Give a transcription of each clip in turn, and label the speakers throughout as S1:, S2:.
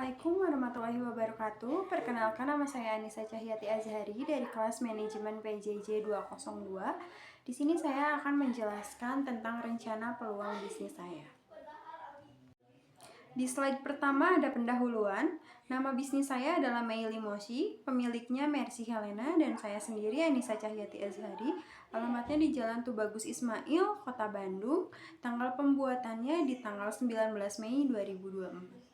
S1: Assalamualaikum warahmatullahi wabarakatuh. Perkenalkan, nama saya Anissa Cahyati Azhari dari kelas manajemen PJJ 202. Di sini saya akan menjelaskan tentang rencana peluang bisnis saya. Di slide pertama ada pendahuluan. Nama bisnis saya adalah Meili Moshi, pemiliknya Mercy Helena, dan saya sendiri Anissa Cahyati Azhari. Alamatnya di Jalan Tubagus Ismail, Kota Bandung. Tanggal pembuatannya di tanggal 19 Mei 2024.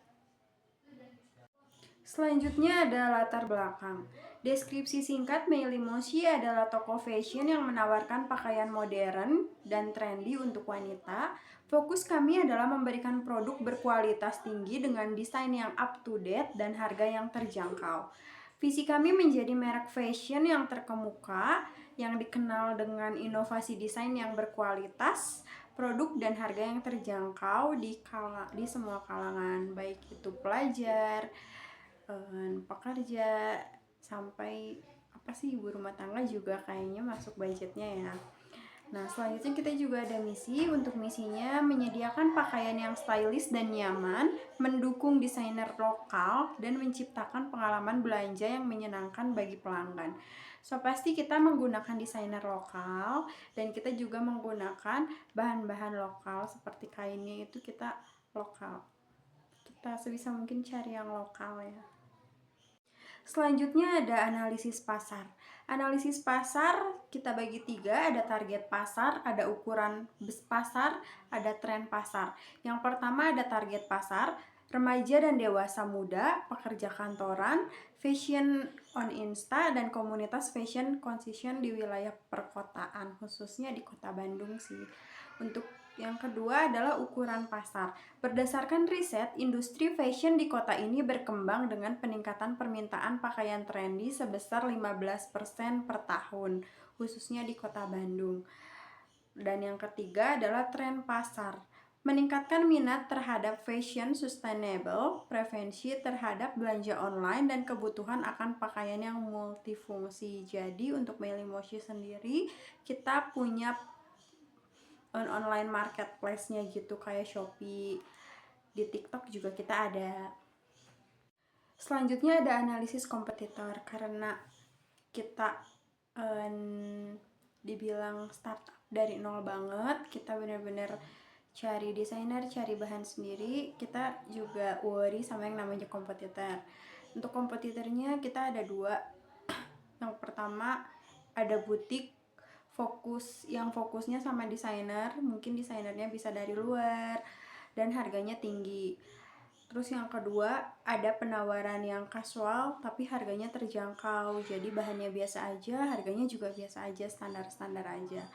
S1: Selanjutnya ada latar belakang. Deskripsi singkat, Meili Moshi adalah toko fashion yang menawarkan pakaian modern dan trendy untuk wanita. Fokus kami adalah memberikan produk berkualitas tinggi dengan desain yang up to date dan harga yang terjangkau. Visi kami menjadi merek fashion yang terkemuka, yang dikenal dengan inovasi desain yang berkualitas, produk dan harga yang terjangkau di semua kalangan, baik itu pelajar, pekerja, sampai ibu rumah tangga juga kayaknya masuk budgetnya ya. Nah, selanjutnya kita juga ada misi. Untuk misinya menyediakan pakaian yang stylish dan nyaman, mendukung desainer lokal, dan menciptakan pengalaman belanja yang menyenangkan bagi pelanggan. So, pasti kita menggunakan desainer lokal, dan kita juga menggunakan bahan-bahan lokal seperti kainnya itu kita lokal. Kita sebisa mungkin cari yang lokal ya. Selanjutnya ada analisis pasar. Analisis pasar kita bagi 3, ada target pasar, ada ukuran pasar, ada tren pasar. Yang pertama ada target pasar, remaja dan dewasa muda, pekerja kantoran, fashion on Insta, dan komunitas fashion conscious di wilayah perkotaan, khususnya di kota Bandung sih. Untuk yang kedua adalah ukuran pasar. Berdasarkan riset, industri fashion di kota ini berkembang dengan peningkatan permintaan pakaian trendy sebesar 15% per tahun, khususnya di kota Bandung. Dan yang ketiga adalah tren pasar. Meningkatkan minat terhadap fashion sustainable, preferensi terhadap belanja online, dan kebutuhan akan pakaian yang multifungsi. Jadi untuk Meili Moshi sendiri, kita punya online marketplace-nya gitu kayak Shopee. Di TikTok juga kita ada. Selanjutnya ada analisis kompetitor. Karena kita dibilang startup dari nol banget, kita bener-bener cari desainer, cari bahan sendiri. Kita juga worry sama yang namanya kompetitor. Untuk kompetitornya kita ada 2. Yang pertama ada butik fokusnya sama desainer, mungkin desainernya bisa dari luar dan harganya tinggi. Terus yang kedua ada penawaran yang casual tapi harganya terjangkau, jadi bahannya biasa aja, harganya juga biasa aja, standar-standar aja.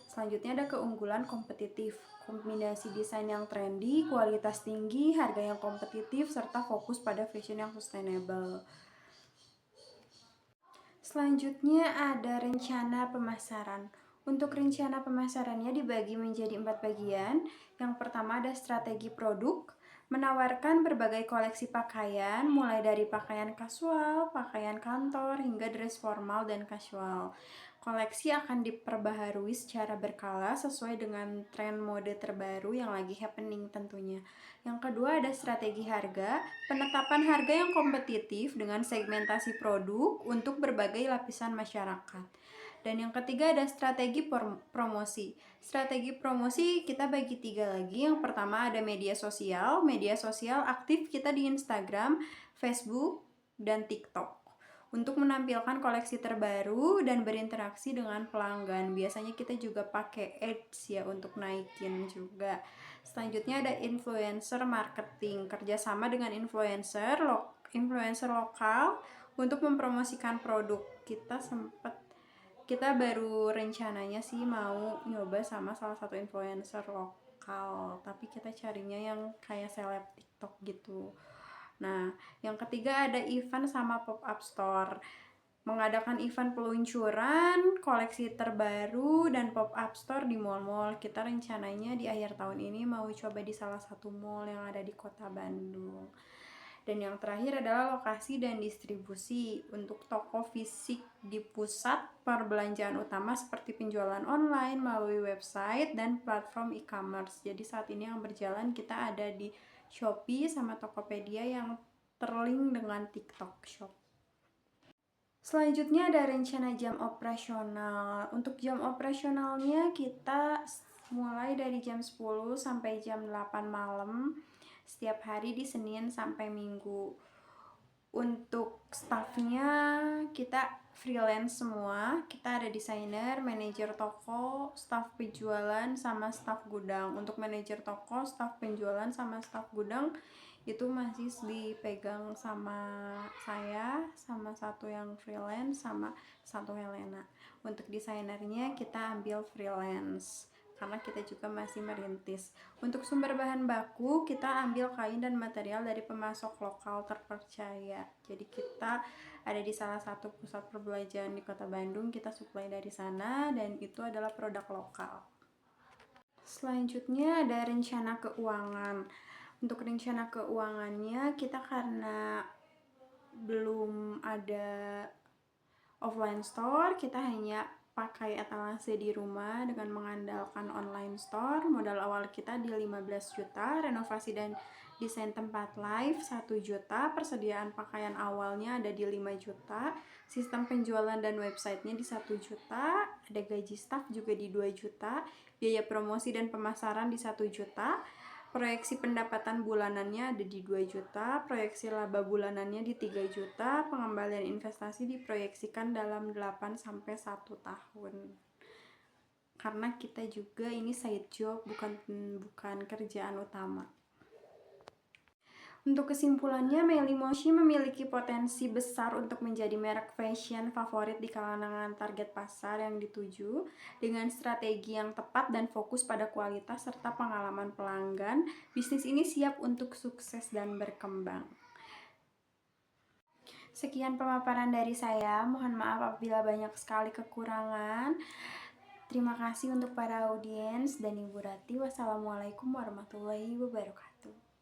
S1: Selanjutnya ada keunggulan kompetitif, kombinasi desain yang trendy, kualitas tinggi, harga yang kompetitif, serta fokus pada fashion yang sustainable. Selanjutnya ada rencana pemasaran. Untuk rencana pemasarannya dibagi menjadi 4 bagian. Yang pertama ada strategi produk, menawarkan berbagai koleksi pakaian, mulai dari pakaian kasual, pakaian kantor, hingga dress formal dan casual. Koleksi akan diperbaharui secara berkala sesuai dengan tren mode terbaru yang lagi happening tentunya. Yang kedua ada strategi harga, penetapan harga yang kompetitif dengan segmentasi produk untuk berbagai lapisan masyarakat. Dan yang ketiga ada strategi promosi. Strategi promosi kita bagi 3 lagi. Yang pertama ada media sosial. Media sosial aktif kita di Instagram, Facebook, dan TikTok untuk menampilkan koleksi terbaru dan berinteraksi dengan pelanggan. Biasanya kita juga pakai ads ya untuk naikin juga. Selanjutnya ada influencer marketing, kerjasama dengan influencer lokal untuk mempromosikan produk. Kita baru rencananya sih mau nyoba sama salah satu influencer lokal, tapi kita carinya yang kayak seleb TikTok gitu. Nah, yang ketiga ada event sama pop-up store. Mengadakan event peluncuran, koleksi terbaru, dan pop-up store di mall-mall. Kita rencananya di akhir tahun ini mau coba di salah satu mall yang ada di kota Bandung. Dan yang terakhir adalah lokasi dan distribusi. Untuk toko fisik di pusat perbelanjaan utama seperti penjualan online melalui website dan platform e-commerce. Jadi saat ini yang berjalan kita ada di Shopee sama Tokopedia yang terlink dengan TikTok Shop. Selanjutnya ada rencana jam operasional. Untuk jam operasionalnya kita mulai dari jam 10 sampai jam 8 malam setiap hari di Senin sampai Minggu. Untuk staffnya kita freelance semua. Kita ada desainer, manajer toko, staff penjualan, sama staff gudang. Untuk manajer toko, staff penjualan, sama staff gudang itu masih dipegang sama saya, sama satu yang freelance, sama satu Helena. Untuk desainernya kita ambil freelance karena kita juga masih merintis. Untuk sumber bahan baku kita ambil kain dan material dari pemasok lokal terpercaya. Jadi kita ada di salah satu pusat perbelanjaan di Kota Bandung, kita supply dari sana dan itu adalah produk lokal. Selanjutnya ada rencana keuangan. Untuk rencana keuangannya kita karena belum ada offline store, kita hanya pakai etalase di rumah dengan mengandalkan online store. Modal awal kita di 15 juta, renovasi dan desain tempat live 1 juta, persediaan pakaian awalnya ada di 5 juta, sistem penjualan dan websitenya di 1 juta, ada gaji staff juga di 2 juta, biaya promosi dan pemasaran di 1 juta, proyeksi pendapatan bulanannya ada di 2 juta, proyeksi laba bulanannya di 3 juta, pengembalian investasi diproyeksikan dalam 8 sampai 1 tahun. Karena kita juga ini side job, bukan kerjaan utama. Untuk kesimpulannya, Melly Moshi memiliki potensi besar untuk menjadi merek fashion favorit di kalangan target pasar yang dituju. Dengan strategi yang tepat dan fokus pada kualitas serta pengalaman pelanggan, bisnis ini siap untuk sukses dan berkembang. Sekian pemaparan dari saya, mohon maaf apabila banyak sekali kekurangan. Terima kasih untuk para audiens dan Ibu Rati. Wassalamualaikum warahmatullahi wabarakatuh.